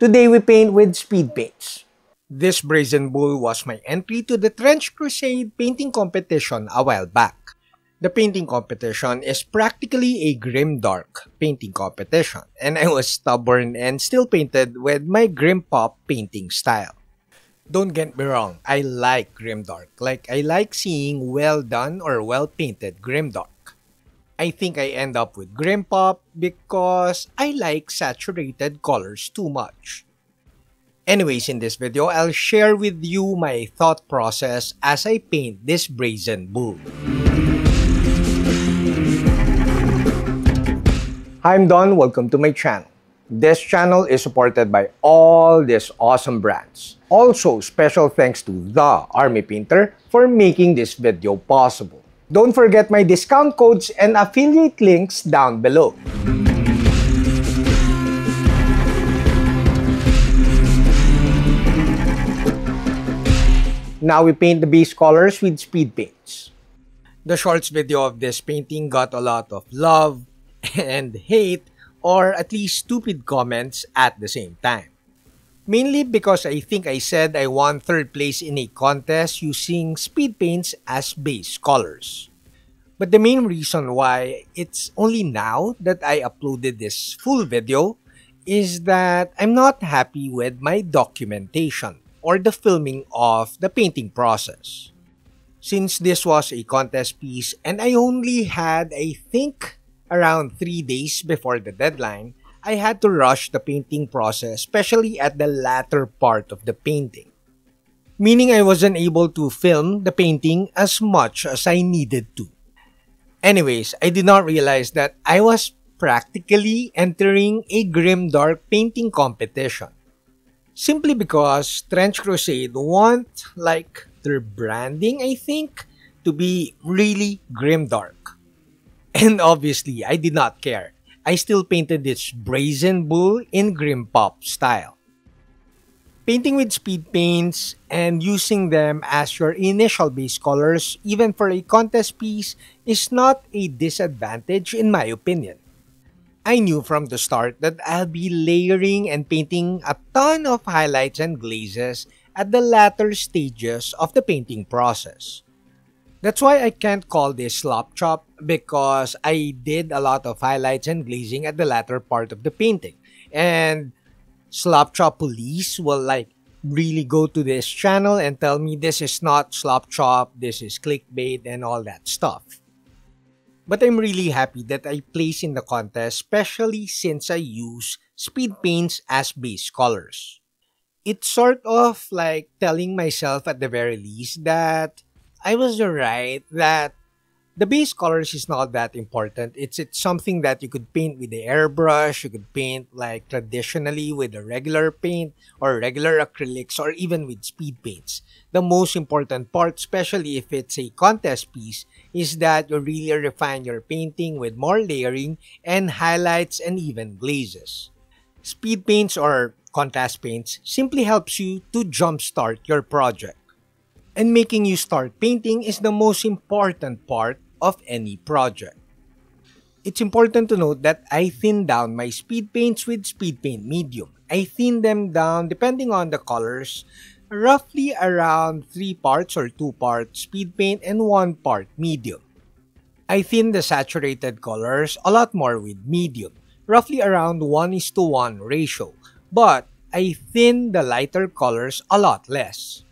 Today we paint with speed paints. This Brazen Bull was my entry to the Trench Crusade painting competition a while back. The painting competition is practically a grimdark painting competition, and I was stubborn and still painted with my Grimpop painting style. Don't get me wrong, I like grimdark. I like seeing well done or well painted grimdark. I think I end up with Grimpop because I like saturated colors too much. Anyways, in this video, I'll share with you my thought process as I paint this Brazen Bull. Hi, I'm Don. Welcome to my channel. This channel is supported by all these awesome brands. Also, special thanks to The Army Painter for making this video possible. Don't forget my discount codes and affiliate links down below. Now we paint the base colors with speed paints. The shorts video of this painting got a lot of love and hate, or at least stupid comments at the same time. Mainly because I think I said I won 3rd place in a contest using speed paints as base colors. But the main reason why it's only now that I uploaded this full video is that I'm not happy with my documentation or the filming of the painting process. Since this was a contest piece and I only had, I think, around 3 days before the deadline, I had to rush the painting process, especially at the latter part of the painting. Meaning I wasn't able to film the painting as much as I needed to. Anyways, I did not realize that I was practically entering a grimdark painting competition. Simply because Trench Crusade want, their branding, I think, to be really grimdark. And obviously, I did not care. I still painted this Brazen Bull in Grimpop style. Painting with speed paints and using them as your initial base colors, even for a contest piece, is not a disadvantage in my opinion. I knew from the start that I'll be layering and painting a ton of highlights and glazes at the latter stages of the painting process. That's why I can't call this slop chop, because I did a lot of highlights and glazing at the latter part of the painting. And slop chop police will really go to this channel and tell me this is not slop chop, this is clickbait and all that stuff. But I'm really happy that I placed in the contest, especially since I use speed paints as base colors. It's sort of like telling myself at the very least that I was right, that the base colors is not that important. It's something that you could paint with the airbrush, you could paint traditionally with a regular paint or regular acrylics or even with speed paints. The most important part, especially if it's a contest piece, is that you really refine your painting with more layering and highlights and even glazes. Speed paints or contrast paints simply helps you to jumpstart your project. And making you start painting is the most important part of any project. It's important to note that I thin down my speed paints with speed paint medium. I thin them down depending on the colors, roughly around 3 parts or 2 parts speed paint and 1 part medium. I thin the saturated colors a lot more with medium, roughly around 1:1 ratio, but I thin the lighter colors a lot less.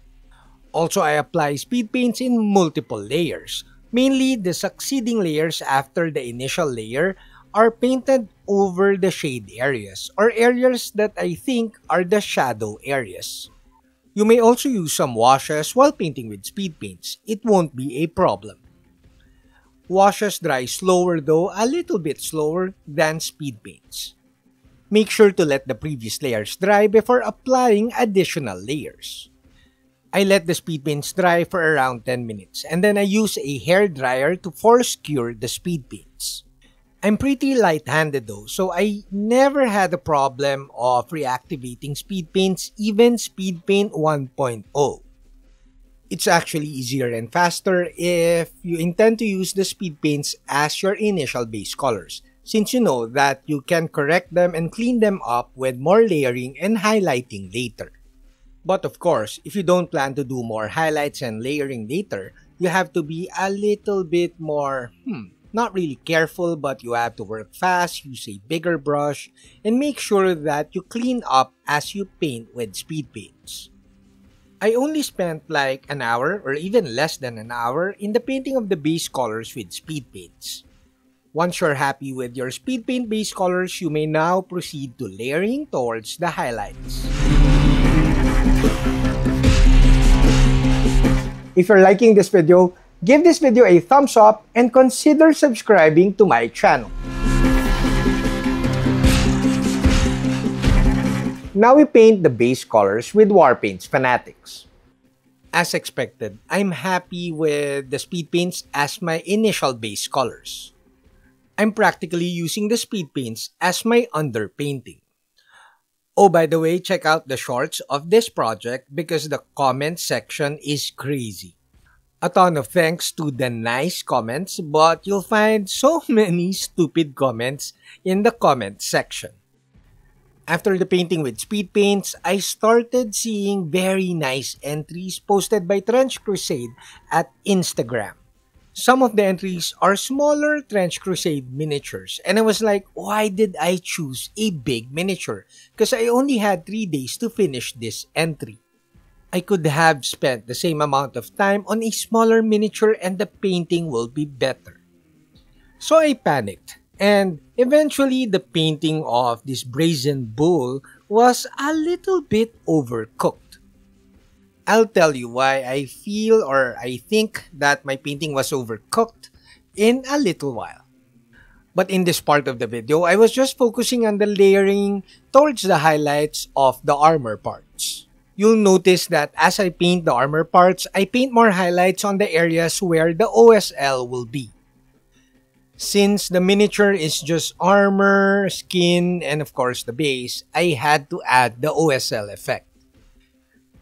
Also, I apply speed paints in multiple layers. Mainly, the succeeding layers after the initial layer are painted over the shade areas or areas that I think are the shadow areas. You may also use some washes while painting with speed paints. It won't be a problem. Washes dry slower though, a little bit slower than speed paints. Make sure to let the previous layers dry before applying additional layers. I let the speed paints dry for around 10 minutes and then I use a hair dryer to force cure the speed paints. I'm pretty light-handed though, so I never had a problem of reactivating speed paints, even speed paint 1.0. It's actually easier and faster if you intend to use the speed paints as your initial base colors. since you know that you can correct them and clean them up with more layering and highlighting later. But of course, if you don't plan to do more highlights and layering later, you have to be a little bit more, not really careful, but you have to work fast, use a bigger brush, and make sure that you clean up as you paint with speed paints. I only spent like an hour or even less than an hour in the painting of the base colors with speed paints. Once you're happy with your speed paint base colors, you may now proceed to layering towards the highlights. If you're liking this video, give this video a thumbs up and consider subscribing to my channel. Now we paint the base colors with Warpaint's Fanatics. As expected, I'm happy with the speed paints as my initial base colors. I'm practically using the speed paints as my underpainting. Oh, by the way, check out the shorts of this project because the comment section is crazy. A ton of thanks to the nice comments, but you'll find so many stupid comments in the comment section. After the painting with speed paints, I started seeing very nice entries posted by Trench Crusade at Instagram. Some of the entries are smaller Trench Crusade miniatures, and I was like, why did I choose a big miniature? Because I only had 3 days to finish this entry. I could have spent the same amount of time on a smaller miniature and the painting will be better. So I panicked, and eventually the painting of this brazen bull was a little bit overcooked. I'll tell you why I feel or I think that my painting was overcooked in a little while. But in this part of the video, I was just focusing on the layering towards the highlights of the armor parts. You'll notice that as I paint the armor parts, I paint more highlights on the areas where the OSL will be. Since the miniature is just armor, skin, and of course the base, I had to add the OSL effect.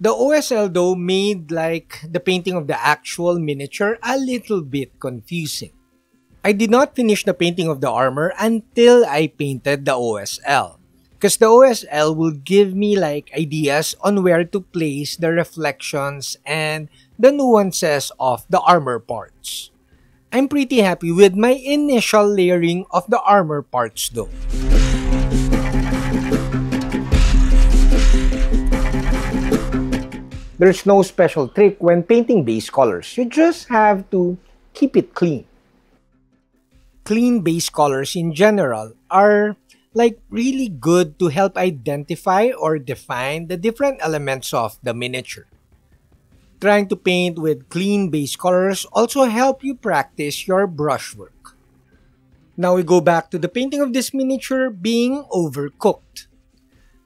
The OSL though made like the painting of the actual miniature a little bit confusing. I did not finish the painting of the armor until I painted the OSL. Because the OSL will give me like ideas on where to place the reflections and the nuances of the armor parts. I'm pretty happy with my initial layering of the armor parts though. There's no special trick when painting base colors. You just have to keep it clean. Clean base colors in general are like really good to help identify or define the different elements of the miniature. Trying to paint with clean base colors also help you practice your brushwork. Now we go back to the painting of this miniature being overcooked.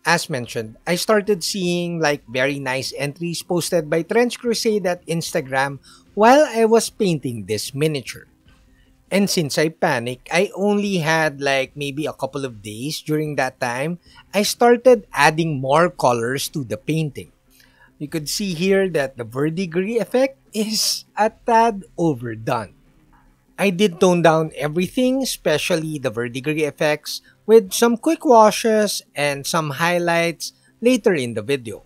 As mentioned, I started seeing like very nice entries posted by Trench Crusade at Instagram while I was painting this miniature. And since I panicked, I only had like maybe a couple of days during that time, I started adding more colors to the painting. You could see here that the verdigris effect is a tad overdone. I did tone down everything, especially the verdigris effects, with some quick washes and some highlights later in the video.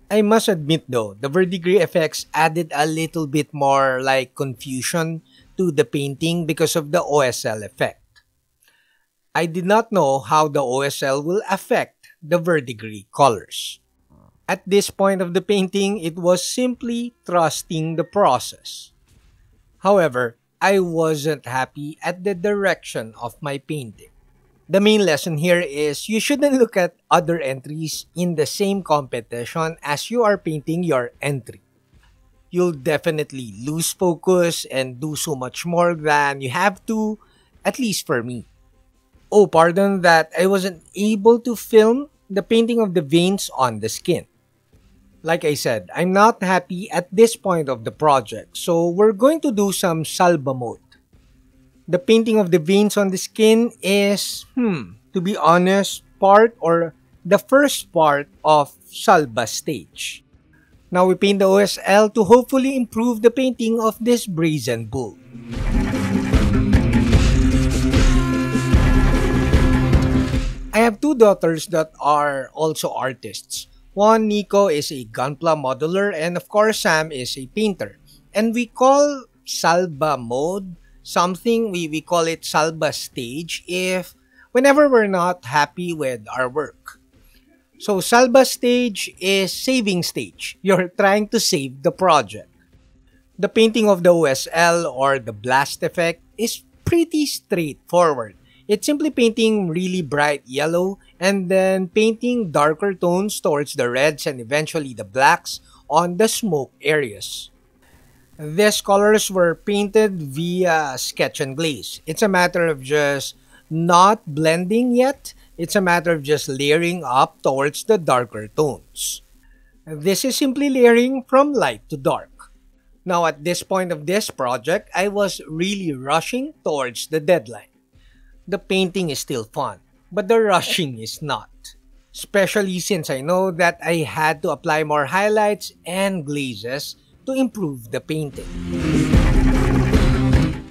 I must admit though, the verdigris effects added a little bit more like confusion to the painting because of the OSL effect. I did not know how the OSL will affect the verdigris colors. At this point of the painting, it was simply trusting the process. However, I wasn't happy at the direction of my painting. The main lesson here is you shouldn't look at other entries in the same competition as you are painting your entry. You'll definitely lose focus and do so much more than you have to, at least for me. Oh, pardon that I wasn't able to film the painting of the veins on the skin. Like I said, I'm not happy at this point of the project, so we're going to do some Salba mode. The painting of the veins on the skin is, to be honest, the first part of Salba stage. Now we paint the OSL to hopefully improve the painting of this brazen bull. have two daughters that are also artists. One, Nico, is a Gunpla modeler, and of course, Sam is a painter. And we call Salba mode something, we call it Salba stage if whenever we're not happy with our work. So, Salba stage is saving stage. You're trying to save the project. The painting of the OSL or the blast effect is pretty straightforward. It's simply painting really bright yellow and then painting darker tones towards the reds and eventually the blacks on the smoke areas. These colors were painted via sketch and glaze. It's a matter of just not blending yet. It's a matter of just layering up towards the darker tones. This is simply layering from light to dark. Now at this point of this project, I was really rushing towards the deadline. The painting is still fun, but the rushing is not. Especially since I know that I had to apply more highlights and glazes to improve the painting.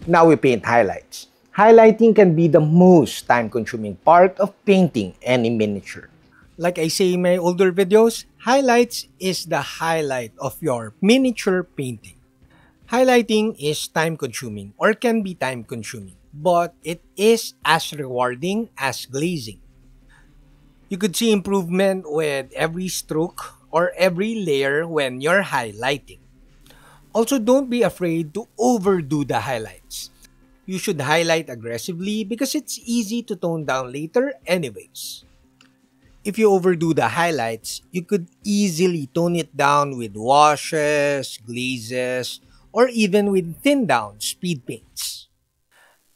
Now we paint highlights. Highlighting can be the most time-consuming part of painting any miniature. Like I say in my older videos, highlights is the highlight of your miniature painting. Highlighting is time-consuming or can be time-consuming, but it is as rewarding as glazing. You could see improvement with every stroke or every layer when you're highlighting. Also, don't be afraid to overdo the highlights. You should highlight aggressively because it's easy to tone down later anyways. If you overdo the highlights, you could easily tone it down with washes, glazes, or even with thin down speed paints.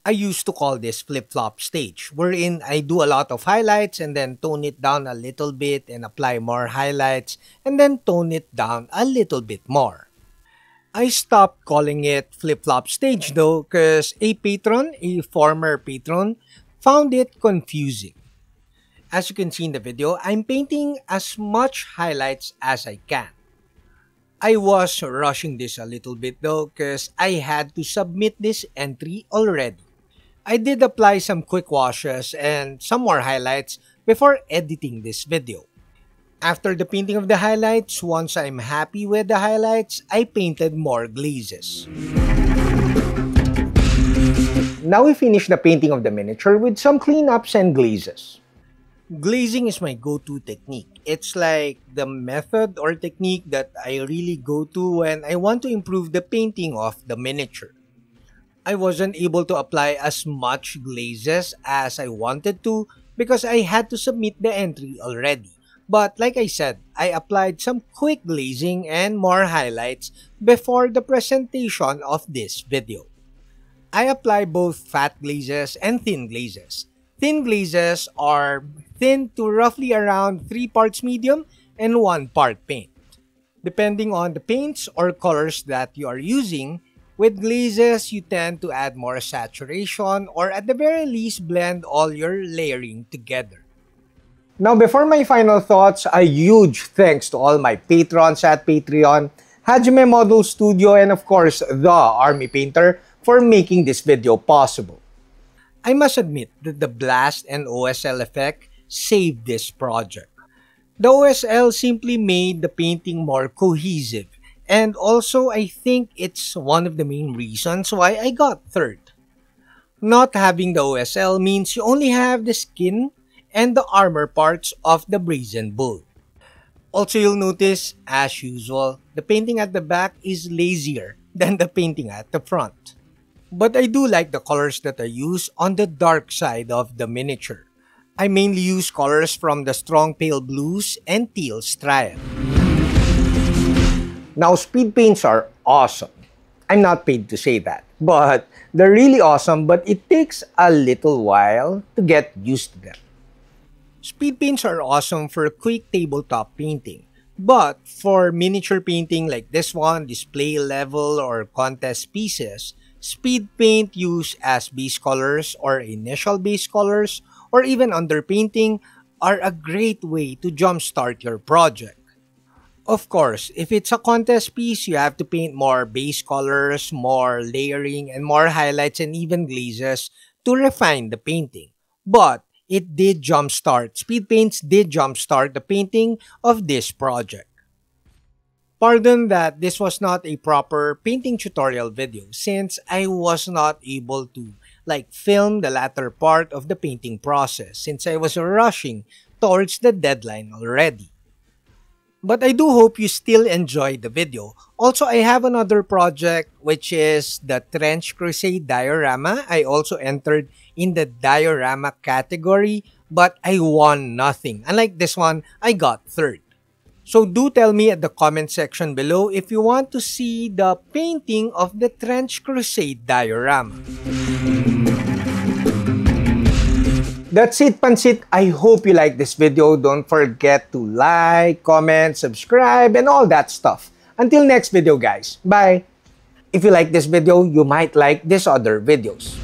I used to call this flip-flop stage, wherein I do a lot of highlights and then tone it down a little bit and apply more highlights and then tone it down a little bit more. I stopped calling it flip-flop stage though because a former patron, found it confusing. As you can see in the video, I'm painting as much highlights as I can. I was rushing this a little bit though because I had to submit this entry already. I did apply some quick washes and some more highlights before editing this video. After the painting of the highlights, once I'm happy with the highlights, I painted more glazes. Now we finish the painting of the miniature with some cleanups and glazes. Glazing is my go-to technique. It's like the method or technique that I really go to when I want to improve the painting of the miniature. I wasn't able to apply as much glazes as I wanted to because I had to submit the entry already. But like I said, I applied some quick glazing and more highlights before the presentation of this video. I apply both fat glazes and thin glazes. Thin glazes are thin to roughly around 3 parts medium and 1 part paint. Depending on the paints or colors that you are using, with glazes you tend to add more saturation or at the very least blend all your layering together. Now before my final thoughts, a huge thanks to all my patrons at Patreon, Hajime Model Studio, and of course the Army Painter for making this video possible. I must admit that the blast and OSL effect saved this project. The OSL simply made the painting more cohesive, and also I think it's one of the main reasons why I got third. Not having the OSL means you only have the skin and the armor parts of the Brazen Bull. Also, you'll notice, as usual, the painting at the back is lazier than the painting at the front. But I do like the colors that I use on the dark side of the miniature. I mainly use colors from the strong pale blues and teal stripe. Now, speed paints are awesome. I'm not paid to say that, but they're really awesome, but it takes a little while to get used to them. Speed paints are awesome for quick tabletop painting, but for miniature painting like this one, display level or contest pieces, speed paint used as base colors or initial base colors or even underpainting are a great way to jumpstart your project. Of course, if it's a contest piece, you have to paint more base colors, more layering, and more highlights and even glazes to refine the painting. But it did jumpstart. Speed paints did jumpstart the painting of this project. Pardon that this was not a proper painting tutorial video since I was not able to film the latter part of the painting process since I was rushing towards the deadline already. But I do hope you still enjoyed the video. Also, I have another project which is the Trench Crusade diorama. I also entered in the diorama category but I won nothing. Unlike this one, I got third. So do tell me at the comment section below if you want to see the painting of the Trench Crusade diorama. That's it, Pansit. I hope you like this video. Don't forget to like, comment, subscribe, and all that stuff. Until next video, guys. Bye! If you like this video, you might like these other videos.